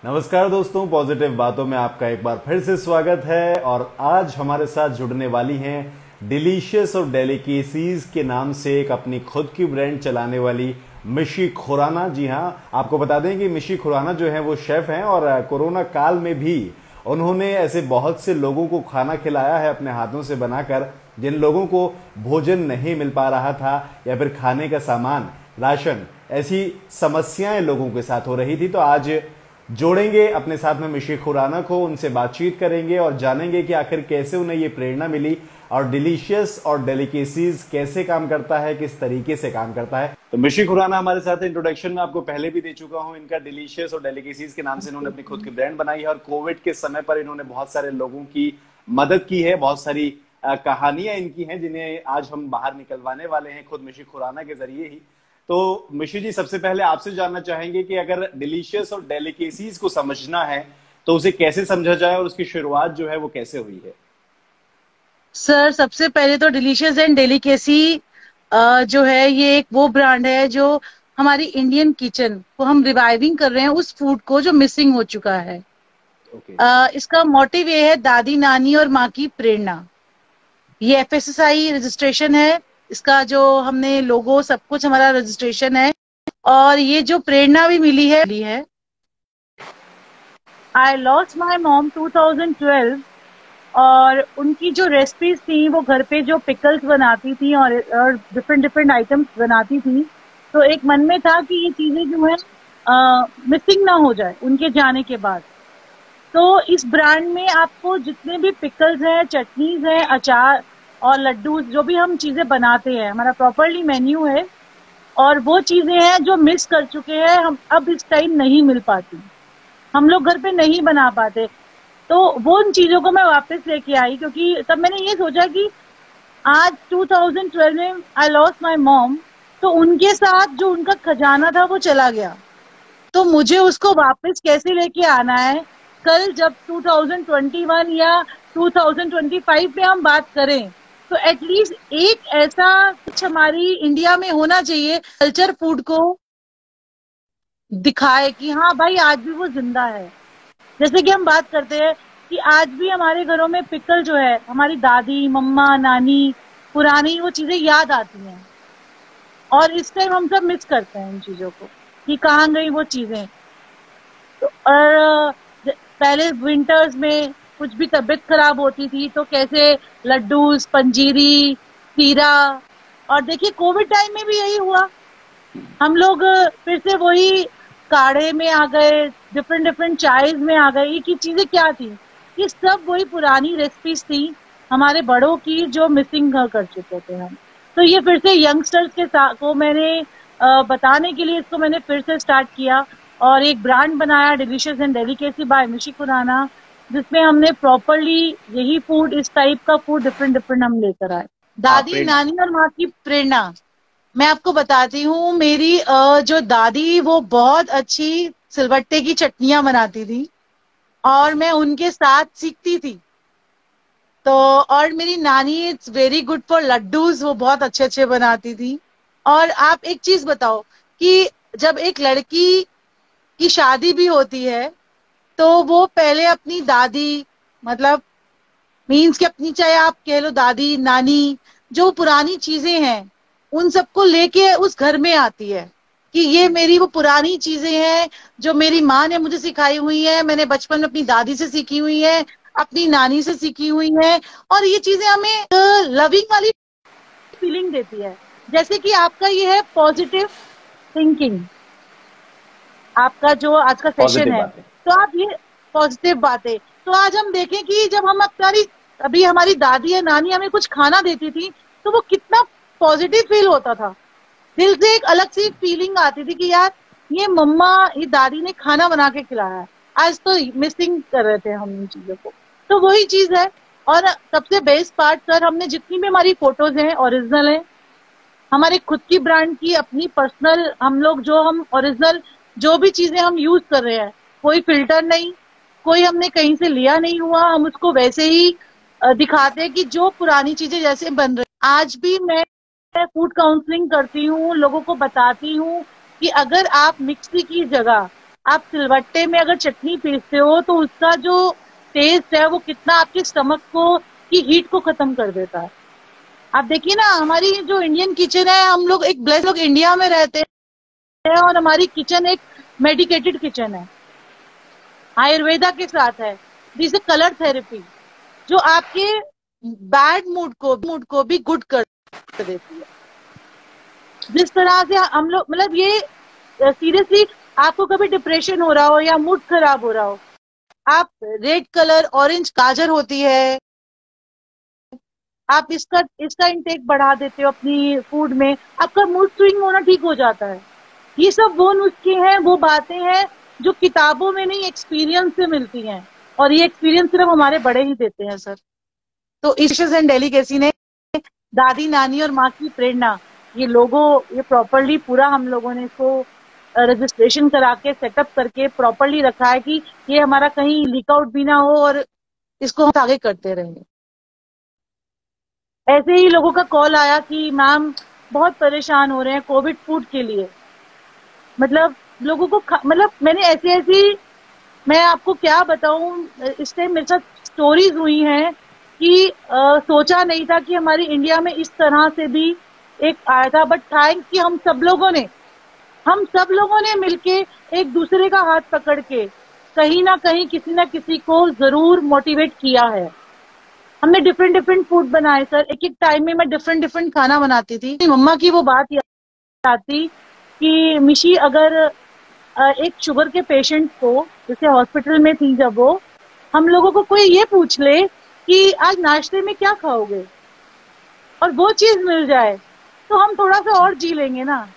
नमस्कार दोस्तों, पॉजिटिव बातों में आपका एक बार फिर से स्वागत है। और आज हमारे साथ जुड़ने वाली हैं डिलीशियस और डेलिकेसीज के नाम से एक अपनी खुद की ब्रांड चलाने वाली मिशी खुराना। जी हाँ, आपको बता दें कि मिशी खुराना जो है वो शेफ हैं और कोरोना काल में भी उन्होंने ऐसे बहुत से लोगों को खाना खिलाया है अपने हाथों से बनाकर, जिन लोगों को भोजन नहीं मिल पा रहा था या फिर खाने का सामान, राशन, ऐसी समस्याएं लोगों के साथ हो रही थी। तो आज जोड़ेंगे अपने साथ में मिशी खुराना को, उनसे बातचीत करेंगे और जानेंगे कि आखिर कैसे उन्हें ये प्रेरणा मिली और डिलीशियस और डेलिकेसीज कैसे काम करता है, किस तरीके से काम करता है। तो मिशी खुराना हमारे साथ इंट्रोडक्शन में आपको पहले भी दे चुका हूं। इनका डिलीशियस और डेलिकेसीज के नाम से इन्होंने अपनी खुद की ब्रांड बनाई है और कोविड के समय पर इन्होंने बहुत सारे लोगों की मदद की है। बहुत सारी कहानियां इनकी हैं जिन्हें आज हम बाहर निकलवाने वाले हैं खुद मिशी खुराना के जरिए ही। तो मिशी जी, सबसे पहले आपसे जानना चाहेंगे कि अगर डिलीशियस और डेलिकेसीज को समझना है तो उसे कैसे समझा जाए और उसकी शुरुआत जो है वो कैसे हुई है? सर, सबसे पहले तो डिलीशियस एंड डेलिकेसी जो है ये एक वो ब्रांड है जो हमारी इंडियन किचन को हम रिवाइविंग कर रहे हैं, उस फूड को जो मिसिंग हो चुका है। इसका मोटिव ये है दादी नानी और माँ की प्रेरणा। ये FSSAI रजिस्ट्रेशन है, इसका जो हमने लोगो सब कुछ हमारा रजिस्ट्रेशन है। और ये जो प्रेरणा भी मिली है आई लॉस्ट माई मॉम 2012 और उनकी जो रेसिपीज थी वो घर पे जो पिकल्स बनाती थी और डिफरेंट आइटम्स बनाती थी। तो एक मन में था कि ये चीजें जो है मिसिंग ना हो जाए उनके जाने के बाद। तो इस ब्रांड में आपको जितने भी पिकल्स हैं, चटनीज हैं, अचार और लड्डू, जो भी हम चीजें बनाते हैं, हमारा प्रॉपरली मेन्यू है। और वो चीजें हैं जो मिस कर चुके हैं, हम अब इस टाइम नहीं मिल पाती, हम लोग घर पे नहीं बना पाते। तो वो उन चीजों को मैं वापस लेके आई, क्योंकि तब मैंने ये सोचा कि आज 2012 में आई लॉस्ट माई मॉम, तो उनके साथ जो उनका खजाना था वो चला गया, तो मुझे उसको वापस कैसे लेके आना है। कल जब 2021 या 2025 में हम बात करें तो एटलीस्ट एक ऐसा कुछ हमारी इंडिया में होना चाहिए, कल्चर फूड को दिखाए कि हाँ भाई आज भी वो जिंदा है। जैसे कि हम बात करते हैं कि आज भी हमारे घरों में पिकल जो है, हमारी दादी, मम्मा, नानी, पुरानी वो चीजें याद आती हैं और इस टाइम हम सब मिस करते हैं इन चीजों को कि कहाँ गई वो चीजें। तो और पहले विंटर्स में कुछ भी तबीयत खराब होती थी तो कैसे लड्डू, पंजीरी, सीरा, और देखिए कोविड टाइम में भी यही हुआ। हम लोग फिर से वही काढ़े में आ गए, डिफरेंट चायज में आ गए। ये की चीजें क्या थी, ये सब वही पुरानी रेसिपीज थी हमारे बड़ों की जो मिसिंग कर चुके थे हम। तो ये फिर से यंगस्टर्स के साथ को मैंने बताने के लिए इसको मैंने फिर से स्टार्ट किया और एक ब्रांड बनाया, डिलीशियस एंड डेलिकेसी बाय मिशी खुराना, जिसमें हमने प्रॉपरली यही फूड, इस टाइप का फूड डिफरेंट हम लेकर आए। दादी नानी और माँ की प्रेरणा मैं आपको बताती हूँ। मेरी जो दादी वो बहुत अच्छी सिलबट्टे की चटनियां बनाती थी और मैं उनके साथ सीखती थी। तो और मेरी नानी it's very good for laddoos, वो बहुत अच्छे अच्छे बनाती थी। और आप एक चीज बताओ कि जब एक लड़की की शादी भी होती है तो वो पहले अपनी दादी, मतलब मीन्स कि अपनी, चाहे आप कह लो दादी नानी, जो पुरानी चीजें हैं उन सबको लेके उस घर में आती है कि ये मेरी वो पुरानी चीजें हैं जो मेरी माँ ने मुझे सिखाई हुई है, मैंने बचपन में अपनी दादी से सीखी हुई है, अपनी नानी से सीखी हुई है। और ये चीजें हमें लविंग वाली फीलिंग देती है। जैसे कि आपका ये है पॉजिटिव थिंकिंग, आपका जो आज का सेशन है, तो आप ये पॉजिटिव बातें, तो आज हम देखें कि जब हम अभी हमारी दादी या नानी हमें कुछ खाना देती थी तो वो कितना पॉजिटिव फील होता था, दिल से एक अलग सी फीलिंग आती थी कि यार ये मम्मा, ये दादी ने खाना बना के खिलाया है। आज तो मिसिंग कर रहे थे हम इन चीजों को, तो वही चीज है। और सबसे बेस्ट पार्ट सर, हमने जितनी भी हमारी फोटोज हैं ओरिजिनल है, हमारे खुद की ब्रांड की अपनी पर्सनल, हम लोग जो हम ओरिजिनल जो भी चीजें हम यूज कर रहे हैं, कोई फिल्टर नहीं, कोई हमने कहीं से लिया नहीं हुआ, हम उसको वैसे ही दिखाते हैं कि जो पुरानी चीजें जैसे बन रही। आज भी मैं फूड काउंसलिंग करती हूँ, लोगों को बताती हूँ कि अगर आप मिक्सी की जगह आप सिलवट्टे में अगर चटनी पीसते हो तो उसका जो टेस्ट है वो कितना आपके स्टमक को की हीट को खत्म कर देता है। आप देखिए ना, हमारी जो इंडियन किचन है, हम लोग एक ब्लेस्ड लोग इंडिया में रहते हैं और हमारी किचन एक मेडिकेटेड किचन है, आयुर्वेदा के साथ है। दिस इज कलर थेरेपी जो आपके बैड मूड को भी गुड कर देती है। जिस तरह से हम लोग, मतलब ये सीरियसली, आपको कभी डिप्रेशन हो रहा हो या मूड खराब हो रहा हो, आप रेड कलर ऑरेंज गाजर होती है, आप इसका इंटेक बढ़ा देते हो अपनी फूड में, आपका मूड स्विंग होना ठीक हो जाता है। ये सब वो नुस्खे हैं, वो बातें हैं जो किताबों में नहीं, एक्सपीरियंस से मिलती हैं, और ये एक्सपीरियंस सिर्फ हमारे बड़े ही देते हैं सर। तो डिशेस एंड डेलिकेसी ने दादी नानी और माँ की प्रेरणा, ये प्रॉपरली पूरा हम लोगों ने इसको रजिस्ट्रेशन करा के सेटअप करके प्रॉपरली रखा है कि ये हमारा कहीं लीक आउट भी ना हो और इसको हम आगे करते रहेंगे। ऐसे ही लोगों का कॉल आया कि मैम बहुत परेशान हो रहे हैं कोविड फूड के लिए, मतलब लोगों को मतलब मैं आपको क्या बताऊं, इस टाइम मेरे साथ स्टोरीज हुई हैं कि सोचा नहीं था कि हमारी इंडिया में इस तरह से भी एक आया था, बट थैंक कि हम सब लोगों ने मिलके एक दूसरे का हाथ पकड़ के कहीं ना कहीं किसी ना किसी को जरूर मोटिवेट किया है। हमने डिफरेंट फूड बनाए सर, एक टाइम में मैं डिफरेंट खाना बनाती थी। मम्मा की वो बात याद आती कि मिशी, अगर एक शुगर के पेशेंट को, जैसे हॉस्पिटल में थी जब वो, हम लोगों को कोई ये पूछ ले कि आज नाश्ते में क्या खाओगे, और वो चीज मिल जाए तो हम थोड़ा सा और जी लेंगे ना।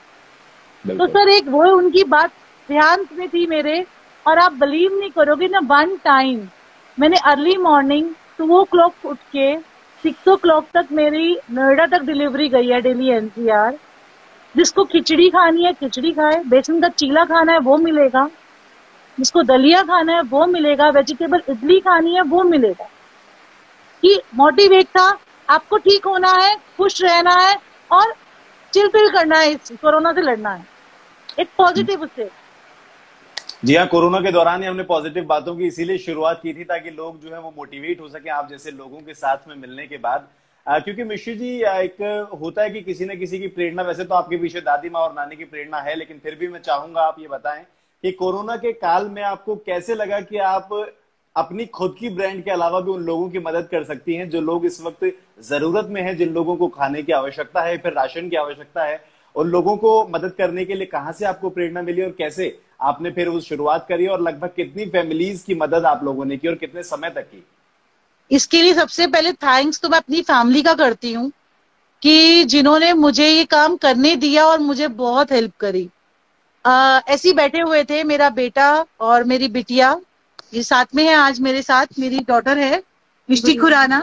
तो सर एक वो उनकी बात ध्यान में थी मेरे, और आप बिलीव नहीं करोगे ना, वन टाइम मैंने अर्ली मॉर्निंग 2 o'clock उठ के 6 o'clock तक मेरी नोएडा तक डिलीवरी गई है, दिल्ली एनसीआर। जिसको खिचड़ी खानी है खिचड़ी खाए, बेसन का चीला खाना है वो मिलेगा, जिसको दलिया खाना है वो मिलेगा, वेजिटेबल इडली खानी है वो मिलेगा। कि मोटिवेट था, आपको ठीक होना है, खुश रहना है और चिल करना है, इस कोरोना से लड़ना है, एक पॉजिटिव उससे। जी हाँ, कोरोना के दौरान ही हमने पॉजिटिव बातों की इसीलिए शुरुआत की थी ताकि लोग जो है वो मोटिवेट हो सके आप जैसे लोगों के साथ में मिलने के बाद। क्योंकि मिश्री जी, एक होता है कि किसी न किसी की प्रेरणा, वैसे तो आपके पीछे दादी माँ और नानी की प्रेरणा है, लेकिन फिर भी मैं चाहूंगा आप ये बताएं कि कोरोना के काल में आपको कैसे लगा कि आप अपनी खुद की ब्रांड के अलावा भी उन लोगों की मदद कर सकती हैं जो लोग इस वक्त जरूरत में हैं, जिन लोगों को खाने की आवश्यकता है, फिर राशन की आवश्यकता है, उन लोगों को मदद करने के लिए कहां से आपको प्रेरणा मिली और कैसे आपने फिर उस शुरुआत करी, और लगभग कितनी फैमिलीज की मदद आप लोगों ने की और कितने समय तक की? इसके लिए सबसे पहले थैंक्स तो मैं अपनी फैमिली का करती हूँ कि जिन्होंने मुझे ये काम करने दिया और मुझे बहुत हेल्प करी। ऐसे ही बैठे हुए थे मेरा बेटा और मेरी बिटिया, ये साथ में है आज मेरे साथ, मेरी डॉटर है Mishti Khurana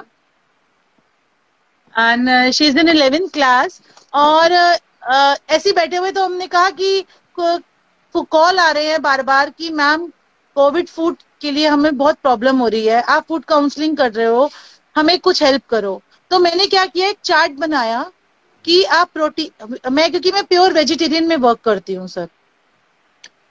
and she is in 11th class. और ऐसे ही बैठे हुए तो हमने कहा कि कॉल आ रहे हैं बार बार कि मैम कोविड फूड के लिए हमें बहुत प्रॉब्लम हो रही है, आप फूड काउंसलिंग कर रहे हो, हमें कुछ हेल्प करो। तो मैंने क्या किया, एक चार्ट बनाया कि आप क्योंकि मैं प्योर वेजिटेरियन में वर्क करती हूँ सर,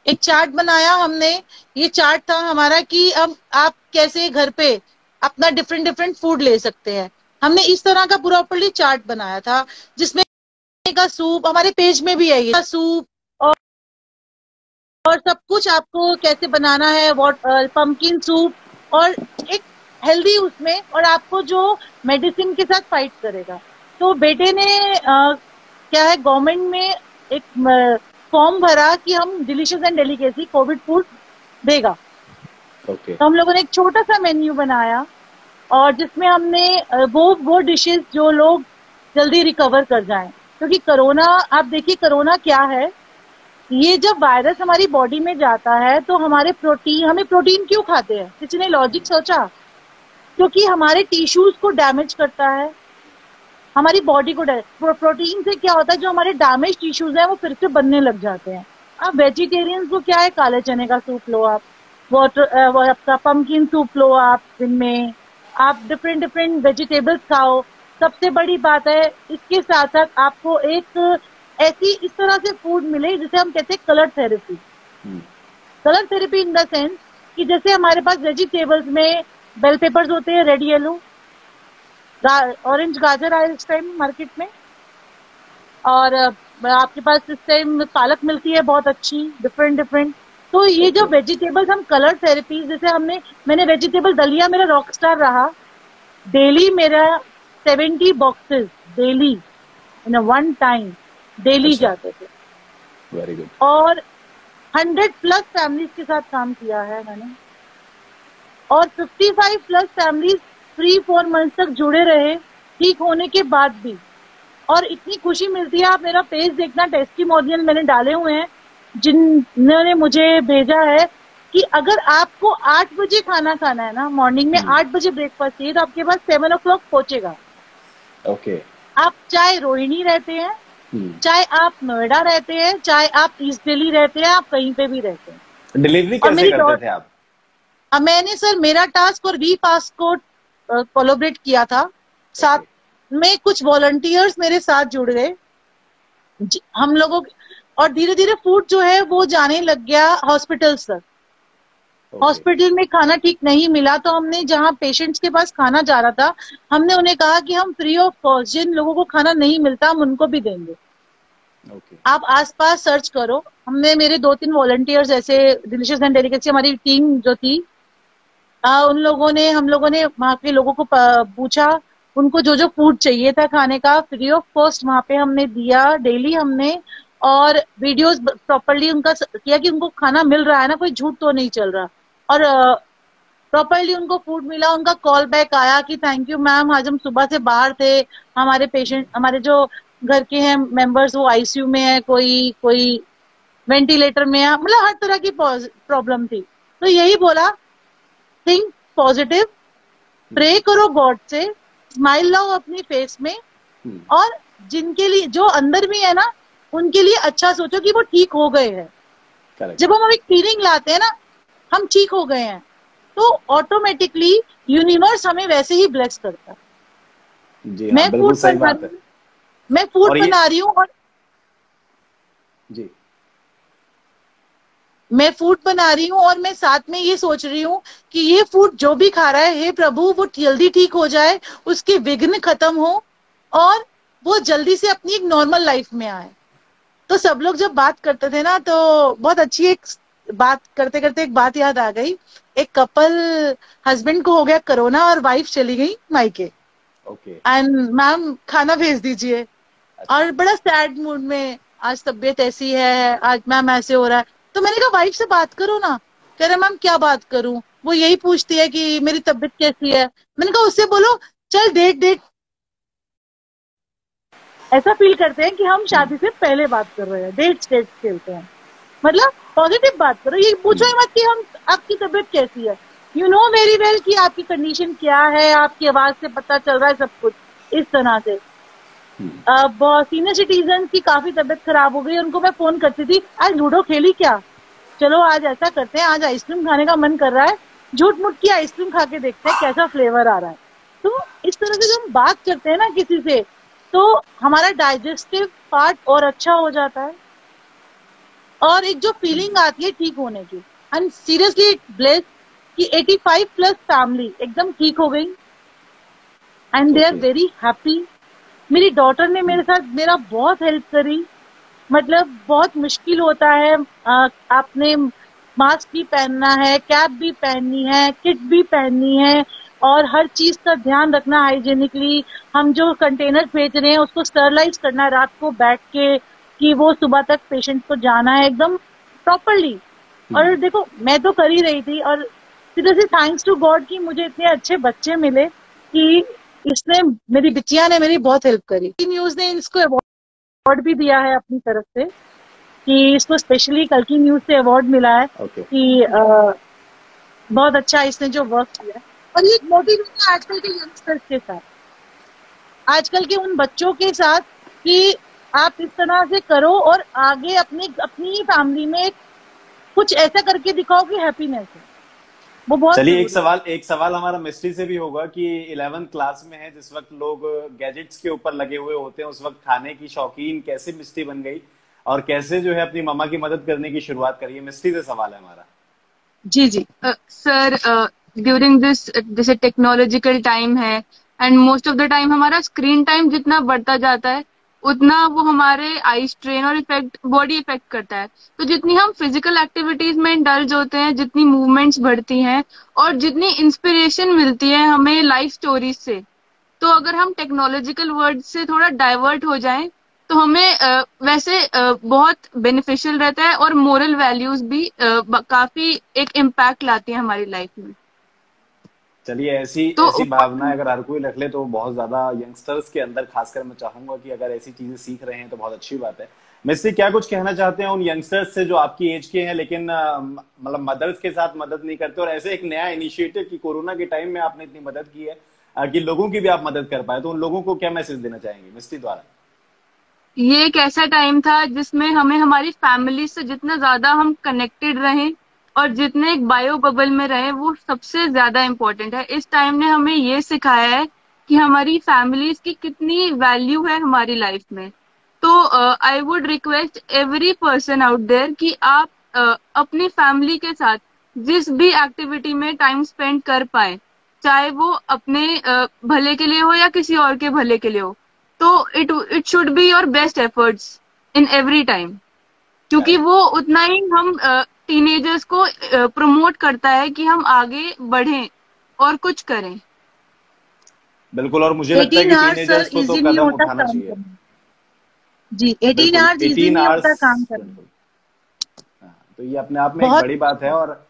एक चार्ट बनाया हमने। ये चार्ट था हमारा कि अब आप कैसे घर पे अपना डिफरेंट फूड ले सकते हैं। हमने इस तरह का प्रॉपरली चार्ट बनाया था जिसमें का सूप, हमारे पेज में भी है ये सूप, और सब कुछ आपको कैसे बनाना है, पंपकिन सूप, और एक हेल्दी उसमें, और आपको जो मेडिसिन के साथ फाइट करेगा। तो बेटे ने क्या है, गवर्नमेंट में एक फॉर्म भरा कि हम delicious and delicacy Covid food देगा। तो हम लोगों ने एक छोटा सा मेन्यू बनाया और जिसमें हमने वो डिशेस जो लोग जल्दी रिकवर कर जाएं, क्योंकि कोरोना, आप देखिए कोरोना क्या है, ये जब वायरस हमारी बॉडी में जाता है तो हमें प्रोटीन क्यों खाते हैं, किसी ने लॉजिक सोचा? क्योंकि हमारे टिश्यूज को डैमेज करता है, हमारी बॉडी को प्रोटीन से क्या होता है, जो हमारे डैमेज टिश्यूज है वो फिर से बनने लग जाते हैं। अब वेजिटेरियंस को क्या है, काले चने का सूप लो आप, आपका पंपकिन सूप लो आप, दिन में आप डिफरेंट वेजिटेबल्स खाओ। सबसे बड़ी बात है, इसके साथ साथ आपको एक ऐसी इस तरह से फूड मिले जिसे हम कहते हैं colour therapy. Colour therapy in the sense कि जैसे हमारे पास वेजिटेबल्स में बेल पेपर्स होते हैं, रेड येलो, ऑरेंज गाजर आए इस टाइम मार्केट में, और आपके पास इस टाइम पालक मिलती है बहुत अच्छी, डिफरेंट डिफरेंट। तो ये जो वेजिटेबल्स हम कलर थेरेपी, जैसे मैंने वेजिटेबल दलिया मेरा रॉक स्टार रहा, डेली मेरा 70 boxes daily in one time daily जाते थे। Very good. और 100+ फैमिलीज के साथ काम किया है मैंने, और 55+ फैमिलीज 3-4 मंथ तक जुड़े रहे ठीक होने के बाद भी। और इतनी खुशी मिलती है, आप मेरा पेज देखना, टेस्टिमोनियल मैंने डाले हुए हैं जिन्होंने मुझे भेजा है कि अगर आपको 8 बजे खाना खाना है ना, मॉर्निंग में 8 बजे ब्रेकफास्ट चाहिए, तो आपके पास 7 o'clock पहुंचेगा। ओके। आप चाहे रोहिणी रहते हैं, चाहे आप नोएडा रहते हैं, चाहे आप ईस्ट दिल्ली रहते हैं, आप कहीं पे भी रहते हैं। डिलीवरी कैसे करते थे आप? मैंने सर मेरा टास्क और वी फास्ट को कोलैबोरेट किया था, साथ में कुछ वॉलंटियर्स मेरे साथ जुड़ गए हम लोगों, और धीरे धीरे फूड जो है वो जाने लग गया हॉस्पिटल तक। हॉस्पिटल में खाना ठीक नहीं मिला तो हमने, जहाँ पेशेंट्स के पास खाना जा रहा था, हमने उन्हें कहा कि हम फ्री ऑफ कॉस्ट जिन लोगों को खाना नहीं मिलता हम उनको भी देंगे। आप आसपास सर्च करो। हमने मेरे 2-3 वॉलंटियर्स ऐसे, डिलीशियस एंड डेलिकेसी हमारी टीम जो थी, हम लोगों ने वहाँ के लोगों को पूछा, उनको जो जो फूड चाहिए था खाने का फ्री ऑफ कॉस्ट वहाँ पे हमने दिया डेली हमने, और वीडियोस प्रॉपरली उनका किया कि उनको खाना मिल रहा है ना, कोई झूठ तो नहीं चल रहा, और प्रॉपरली उनको फूड मिला। उनका कॉल बैक आया कि थैंक यू मैम, आज हम सुबह से बाहर थे, हमारे पेशेंट, हमारे जो घर के हैं मेंबर्स वो आईसीयू में है, कोई वेंटिलेटर में है, मतलब हर तरह की प्रॉब्लम थी। तो यही बोला, थिंक पॉजिटिव, प्रे करो गॉड से, स्माइल लाओ अपनी फेस में, और जिनके लिए जो अंदर भी है ना उनके लिए अच्छा सोचो कि वो ठीक हो गए हैं। जब हम एक फीलिंग लाते हैं ना हम ठीक हो गए हैं, तो ऑटोमेटिकली यूनिवर्स हमें वैसे ही ब्लेस करता है। जी हाँ, बिल्कुल सही बात है। मैं फूड बना रही हूँ, और जी मैं फूड बना रही हूँ और मैं साथ में ये सोच रही हूँ कि ये फूड जो भी खा रहा है, हे प्रभु वो जल्दी ठीक हो जाए, उसके विघ्न खत्म हो और वो जल्दी से अपनी एक नॉर्मल लाइफ में आए। तो सब लोग जब बात करते थे ना, तो बहुत अच्छी एक बात करते करते एक बात याद आ गई। एक कपल, हस्बैंड को हो गया कोरोना और वाइफ चली गई मायके, एंड मैम खाना भेज दीजिए, और बड़ा सैड मूड में, आज तबीयत ऐसी है, आज मैम ऐसे हो रहा है। तो मैंने कहा वाइफ से बात करो ना। कह रहे मैम क्या बात करूं, वो यही पूछती है कि मेरी तबीयत कैसी है। मैंने कहा उससे बोलो चल डेट। ऐसा फील करते हैं कि हम शादी से पहले बात कर रहे हैं, डेट खेलते हैं। मतलब पॉजिटिव बात करो, ये पूछो ही मत कि हम आपकी तबीयत कैसी है। यू नो वेरी वेल कि आपकी कंडीशन क्या है, आपकी आवाज से पता चल रहा है सब कुछ। इस तरह से सीनियर सिटीजन की काफी तबीयत खराब हो गई, उनको मैं फोन करती थी, आज लूडो खेली क्या, चलो आज ऐसा करते हैं, आज आइसक्रीम खाने का मन कर रहा है, झूठ मूठ की आइसक्रीम खा के देखते हैं कैसा फ्लेवर आ रहा है। तो इस तरह से जब हम बात करते हैं ना किसी से, तो हमारा डाइजेस्टिव पार्ट और अच्छा हो जाता है, और एक जो फीलिंग आती है ठीक होने की, एंड सीरियसली ब्लेस्ड कि 85+ फैमिली एकदम ठीक हो गई, and they are very happy. मेरी डॉटर ने मेरे साथ मेरा बहुत हेल्प करी। मतलब बहुत मुश्किल होता है, आपने मास्क भी पहनना है, कैप भी पहननी है, किट भी पहननी है, और हर चीज का ध्यान रखना हाइजेनिकली। हम जो कंटेनर भेज रहे हैं उसको स्टरलाइज करना है रात को बैठ के, कि वो सुबह तक पेशेंट को जाना है एकदम प्रॉपरली। और देखो मैं तो कर ही रही थी, और सीधे से थैंक्स टू गॉड कि मुझे इतने अच्छे बच्चे मिले कि इसने, मेरी बिटिया ने मेरी बहुत हेल्प करी। न्यूज ने इसको अवार्ड भी दिया है अपनी तरफ से, कि इसको स्पेशली कल की न्यूज से अवार्ड मिला है कि बहुत अच्छा इसने जो वर्क किया। और ये मोटिवेशन आजकल के यंगस्टर्स के साथ, आजकल के उन बच्चों के साथ, कि आप इस तरह से करो और आगे अपनी फैमिली में कुछ ऐसा करके दिखाओ कि हैप्पीनेस है वो बहुत। चलिए एक सवाल हमारा मिस्ट्री से भी होगा कि 11th क्लास में है, जिस वक्त लोग गैजेट्स के ऊपर लगे हुए होते हैं, उस वक्त खाने की शौकीन कैसे मिस्ट्री बन गई और कैसे जो है अपनी मम्मा की मदद करने की शुरुआत करी है? मिस्ट्री से सवाल है हमारा। जी जी। सर, ड्यूरिंग दिस, जैसे टेक्नोलॉजिकल टाइम है and most of the time हमारा स्क्रीन टाइम जितना बढ़ता जाता है उतना वो हमारे आई स्ट्रेन और इफेक्ट बॉडी इफेक्ट करता है। तो जितनी हम फिजिकल एक्टिविटीज में इंडल्ज होते हैं, जितनी मूवमेंट्स बढ़ती हैं और जितनी इंस्पिरेशन मिलती है हमें लाइफ स्टोरीज से, तो अगर हम टेक्नोलॉजिकल वर्ड से थोड़ा डाइवर्ट हो जाएं तो हमें वैसे बहुत बेनिफिशियल रहता है और मोरल वैल्यूज भी काफी एक इम्पैक्ट लाती है हमारी लाइफ में। चलिए, ऐसी तो ऐसी भावना अगर हर कोई रख ले तो बहुत ज्यादा यंगस्टर्स के अंदर, खासकर मैं चाहूंगा कि अगर ऐसी चीजें सीख रहे हैं तो बहुत अच्छी बात है। मिस्टी, क्या कुछ कहना चाहते हैं उन यंगस्टर्स से जो आपकी एज के हैं लेकिन मतलब मदर्स के साथ मदद नहीं करते, और ऐसे एक नया इनिशिएटिव की कोरोना के टाइम में आपने इतनी मदद की है कि लोगों की भी आप मदद कर पाए, तो उन लोगों को क्या मैसेज देना चाहेंगे मिस्टी द्वारा? ये एक ऐसा टाइम था जिसमें हमें हमारी फैमिली से जितना ज्यादा हम कनेक्टेड रहें और जितने एक बायो बबल में रहे वो सबसे ज्यादा इम्पोर्टेंट है। इस टाइम ने हमें ये सिखाया है कि हमारी फैमिलीज की कितनी वैल्यू है हमारी लाइफ में। तो I would request every person out there कि आप अपनी फैमिली के साथ जिस भी एक्टिविटी में टाइम स्पेंड कर पाए, चाहे वो अपने भले के लिए हो या किसी और के भले के लिए हो, तो it should be your best efforts in every time, क्योंकि वो उतना ही हम टीनेजर्स को प्रमोट करता है कि हम आगे बढ़ें और कुछ करें। बिल्कुल, और मुझे लगता है कि 18 आवर्स टीनेजर्स सर को तो इजी नहीं कदम होता उठाना काम चाहिए। करना। जी, 18 बिल्कुल, आवर्स इजी 18 नहीं होता आवर्स, काम करना। बिल्कुल। हाँ, तो ये अपने आप में एक बहुत बड़ी बात है, और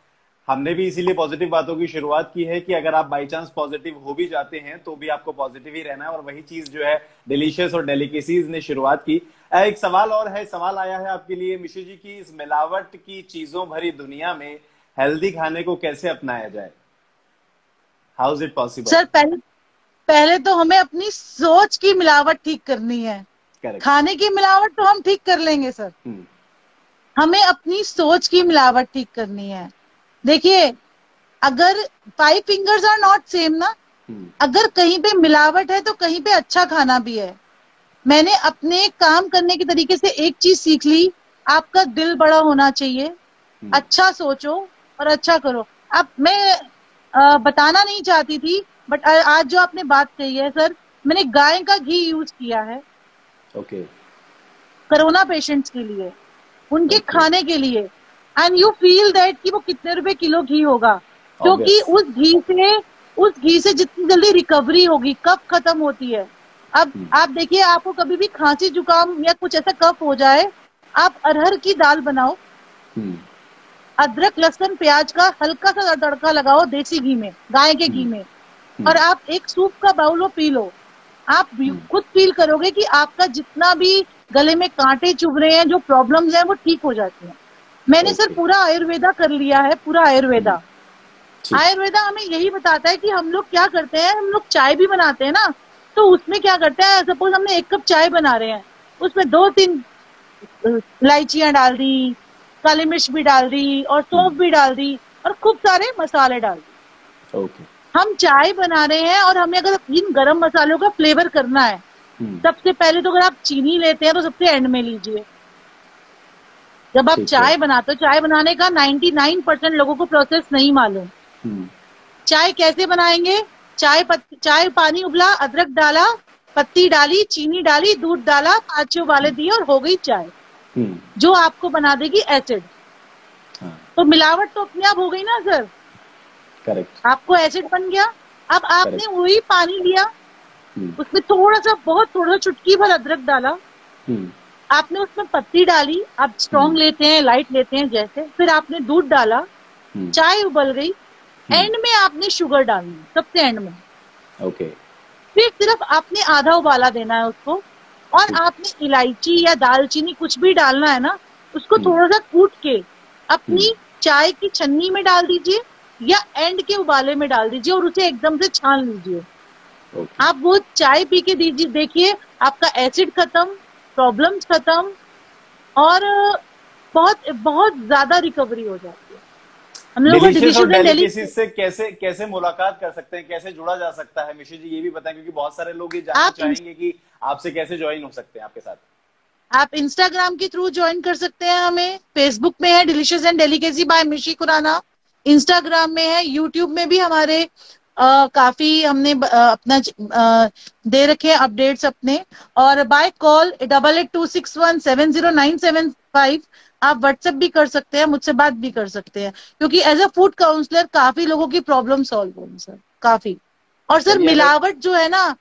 हमने भी इसीलिए पॉजिटिव बातों की शुरुआत की है कि अगर आप बाई चांस पॉजिटिव हो भी जाते हैं तो भी आपको पॉजिटिव ही रहना है, और वही चीज जो है डिलीशियस और डेलिकेसीज ने शुरुआत की। एक सवाल और है, सवाल आया है आपके लिए मिशु जी की, इस मिलावट की चीजों भरी दुनिया में हेल्दी खाने को कैसे अपनाया जाए? How is it possible? Sir, पहले पहले तो हमें अपनी सोच की मिलावट ठीक करनी है। करेक्ट। खाने की मिलावट तो हम ठीक कर लेंगे सर, हमें अपनी सोच की मिलावट ठीक करनी है। देखिए, अगर 5 फिंगर्स आर नॉट सेम ना, अगर कहीं पे मिलावट है तो कहीं पे अच्छा खाना भी है। मैंने अपने काम करने के तरीके से एक चीज सीख ली, आपका दिल बड़ा होना चाहिए, अच्छा सोचो और अच्छा करो। अब मैं बताना नहीं चाहती थी, बट आज जो आपने बात कही है सर, मैंने गाय का घी यूज किया है ओके। कोरोना पेशेंट्स के लिए, उनके Okay. खाने के लिए, एंड यू फील दैट कि वो कितने रुपए किलो घी होगा, क्योंकि Obvious. उस घी से जितनी जल्दी रिकवरी होगी, कफ खत्म होती है। अब आप देखिए, आपको कभी भी खांसी जुकाम या कुछ ऐसा कफ हो जाए, आप अरहर की दाल बनाओ, अदरक लहसुन प्याज का हल्का सा तड़का लगाओ देसी घी में, गाय के घी में, और आप एक सूप का बाउल वो पी लो। आप खुद फील करोगे कि आपका जितना भी गले में कांटे चुभ रहे हैं, जो प्रॉब्लम्स हैं, वो ठीक हो जाती हैं। मैंने सर पूरा आयुर्वेदा कर लिया है, पूरा आयुर्वेदा। आयुर्वेदा हमें यही बताता है कि हम लोग क्या करते हैं, हम लोग चाय भी बनाते हैं ना, तो उसमें क्या करते हैं, सपोज हमने 1 कप चाय बना रहे हैं, उसमें 2-3 इलायचियां डाल दी, काली मिर्च भी डाल दी और सौंफ भी डाल दी और खूब सारे मसाले डाल दिए। हम चाय बना रहे हैं और हमें अगर इन गरम मसालों का फ्लेवर करना है, सबसे पहले तो अगर आप चीनी लेते हैं तो सबसे एंड में लीजिए। जब आप चाय बनाते हो, चाय बनाने का 99% लोगों को प्रोसेस नहीं मालूम। चाय कैसे बनाएंगे? चाय पानी उबला, अदरक डाला, पत्ती डाली, चीनी डाली, दूध डाला, 5 उबाले दिए और हो गई चाय, जो आपको बना देगी एसिड। तो मिलावट तो अपने आप हो गई ना सर। करेक्ट। आपको एसिड बन गया। अब आपने वही पानी लिया, उसमें थोड़ा सा, बहुत थोड़ा चुटकी भर अदरक डाला, आपने उसमें पत्ती डाली, आप स्ट्रॉन्ग लेते हैं, लाइट लेते हैं जैसे, फिर आपने दूध डाला, चाय उबल गई, एंड में आपने शुगर डालनी, सबसे एंड में। ओके। फिर सिर्फ आपने आधा उबाला देना है उसको, और आपने इलायची या दालचीनी कुछ भी डालना है ना, उसको थोड़ा सा कूट के अपनी चाय की छन्नी में डाल दीजिए या एंड के उबाले में डाल दीजिए और उसे एकदम से छान लीजिए। आप वो चाय पी के दीजिए, देखिए आपका एसिड खत्म, प्रॉब्लम्स खत्म, और बहुत बहुत ज्यादा रिकवरी हो जाती है। हम लोग डिलीशियस और डेलिकेसीज से कैसे कैसे मुलाकात कर सकते हैं, कैसे जुड़ा जा सकता है मिशु जी, ये भी बताएं, क्योंकि बहुत सारे लोग ये जानना चाहेंगे कि आपसे कैसे ज्वाइन हो सकते हैं आपके साथ। आप इंस्टाग्राम के थ्रू ज्वाइन कर सकते हैं हमें, फेसबुक में है डिलीशियस एंड डेलिकेसी बाय मिशी खुराना, इंस्टाग्राम में है, यूट्यूब में भी हमारे काफी हमने अपना दे रखे हैं अपडेट्स अपने। और बाय कॉल 8826170975 आप व्हाट्सएप भी कर सकते हैं, मुझसे बात भी कर सकते हैं, क्योंकि एज अ फूड काउंसलर काफी लोगों की प्रॉब्लम सॉल्व होगी सर, काफी। और सर मिलावट जो है ना,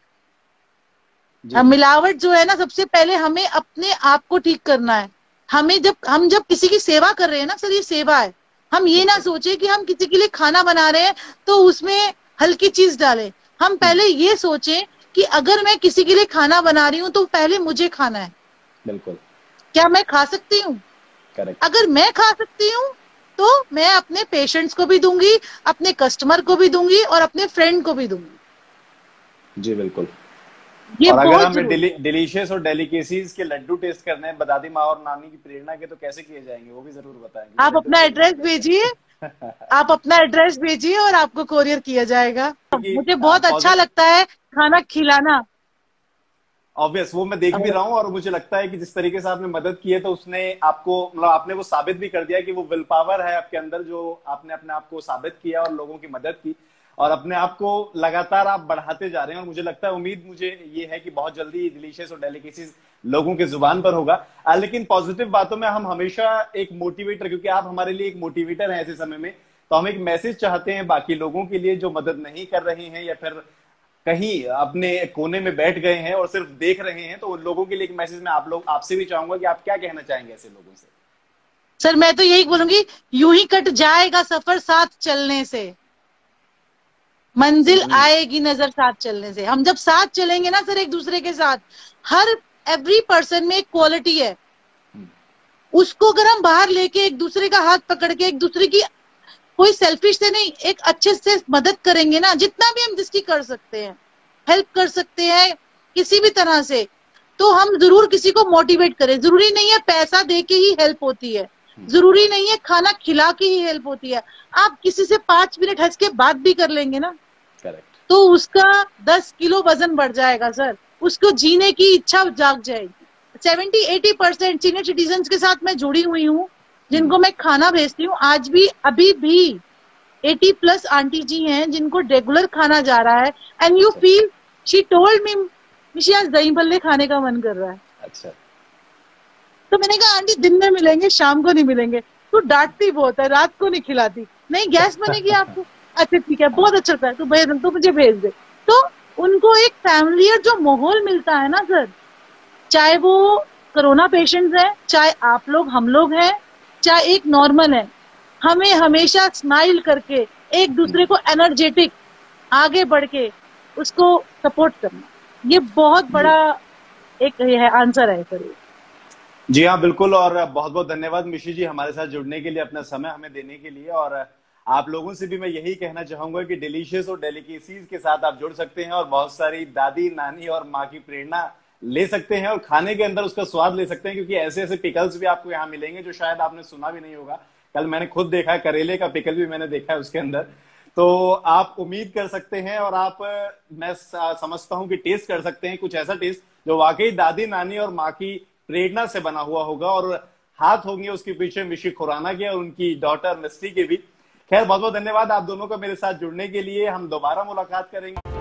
मिलावट जो है ना, सबसे पहले हमें अपने आप को ठीक करना है। हमें हम जब किसी की सेवा कर रहे हैं ना सर, ये सेवा है। हम ये ना सोचे कि हम किसी के लिए खाना बना रहे हैं तो उसमें हल्की चीज डालें। हम पहले ये सोचें कि अगर मैं किसी के लिए खाना बना रही हूं तो पहले मुझे खाना है। बिल्कुल। क्या मैं खा सकती हूँ? करेक्ट। अगर मैं खा सकती हूँ तो मैं अपने पेशेंट्स को भी दूंगी, अपने कस्टमर को भी दूंगी और अपने फ्रेंड को भी दूंगी। जी बिल्कुल। ये और अगर बहुत हमें डिलीशियस और डेलिकेसीज के लड्डू टेस्ट करने हैं दादी माँ और नानी की प्रेरणा के, तो कैसे किए जाएंगे वो भी जरूर बताएंगे। आप अपना एड्रेस भेजिए, आप अपना एड्रेस भेजिए और आपको कोरियर किया जाएगा। मुझे बहुत अच्छा लगता है खाना खिलाना। ऑब्वियस, वो मैं देख भी रहा हूँ और मुझे लगता है कि जिस तरीके से आपने मदद की है तो उसने आपको, मतलब आपने वो साबित भी कर दिया कि वो विल पावर है आपके अंदर, जो आपने अपने आप को साबित किया और लोगों की मदद की और अपने आप को लगातार आप बढ़ाते जा रहे हैं। और मुझे लगता है, उम्मीद मुझे ये है कि बहुत जल्दी डिलीशियस और डेलिकेसीज लोगों के जुबान पर होगा। लेकिन पॉजिटिव बातों में हम हमेशा एक मोटिवेटर, क्योंकि आप हमारे लिए एक मोटिवेटर हैं ऐसे समय में, तो हम एक मैसेज चाहते हैं बाकी लोगों के लिए जो मदद नहीं कर रहे हैं या फिर कहीं अपने कोने में बैठ गए हैं और सिर्फ देख रहे हैं, तो उन लोगों के लिए एक मैसेज मैं आपसे भी चाहूंगा कि आप क्या कहना चाहेंगे ऐसे लोगों से। सर मैं तो यही बोलूंगी, यूं ही कट जाएगा सफर साथ चलने से, मंजिल आएगी नजर साथ चलने से। हम जब साथ चलेंगे ना सर एक दूसरे के साथ, हर एवरी पर्सन में एक क्वालिटी है, उसको अगर हम बाहर लेके एक दूसरे का हाथ पकड़ के एक दूसरे की, कोई सेल्फिश से नहीं, एक अच्छे से मदद करेंगे ना, जितना भी हम जिसकी कर सकते हैं, हेल्प कर सकते हैं किसी भी तरह से, तो हम जरूर किसी को मोटिवेट करें। जरूरी नहीं है पैसा दे के ही हेल्प होती है, जरूरी नहीं है खाना खिला के ही हेल्प होती है। आप किसी से 5 मिनट हंस के बात भी कर लेंगे ना, तो उसका 10 किलो वजन बढ़ जाएगा सर, उसको जीने की इच्छा जाग जाएगी। 70-80% सीनियर सिटीजन के साथ मैं जुड़ी हुई हूँ, जिनको मैं खाना भेजती हूँ। आज भी अभी भी 80+ आंटी जी हैं जिनको रेगुलर खाना जा रहा है। And you feel, she told me आज दही भल्ले खाने का मन कर रहा है। अच्छा। तो मैंने कहा आंटी दिन में मिलेंगे, शाम को नहीं मिलेंगे। तू डांटती बहुत है, रात को नहीं खिलाती। नहीं गैस बनेगी आपको, अच्छा ठीक है, बहुत अच्छा था, तो मुझे भेज दे। तो उनको एक फैमिलियर जो माहौल मिलता है ना सर, चाहे वो कोरोना पेशेंट्स हैं, चाहे आप लोग हम लोग हैं, चाहे एक नॉर्मल है, हमें हमेशा स्माइल करके एक दूसरे को एनर्जेटिक आगे बढ़ के उसको सपोर्ट करना, ये बहुत बड़ा एक ये है आंसर है सर। जी हाँ बिल्कुल। और बहुत बहुत धन्यवाद मिशी जी हमारे साथ जुड़ने के लिए, अपना समय हमें देने के लिए। और आप लोगों से भी मैं यही कहना चाहूंगा कि डिलीशियस और डेलिकेसीज के साथ आप जुड़ सकते हैं और बहुत सारी दादी नानी और माँ की प्रेरणा ले सकते हैं और खाने के अंदर उसका स्वाद ले सकते हैं, क्योंकि ऐसे ऐसे पिकल्स भी आपको यहाँ मिलेंगे जो शायद आपने सुना भी नहीं होगा। कल मैंने खुद देखा है, करेले का पिकल भी मैंने देखा है उसके अंदर। तो आप उम्मीद कर सकते हैं और आप, मैं समझता हूं कि टेस्ट कर सकते हैं कुछ ऐसा टेस्ट जो वाकई दादी नानी और माँ की प्रेरणा से बना हुआ होगा और हाथ होंगे उसके पीछे मिशी खुराना के और उनकी डॉटर मिस्टी के भी। खैर बहुत बहुत धन्यवाद आप दोनों का मेरे साथ जुड़ने के लिए। हम दोबारा मुलाकात करेंगे।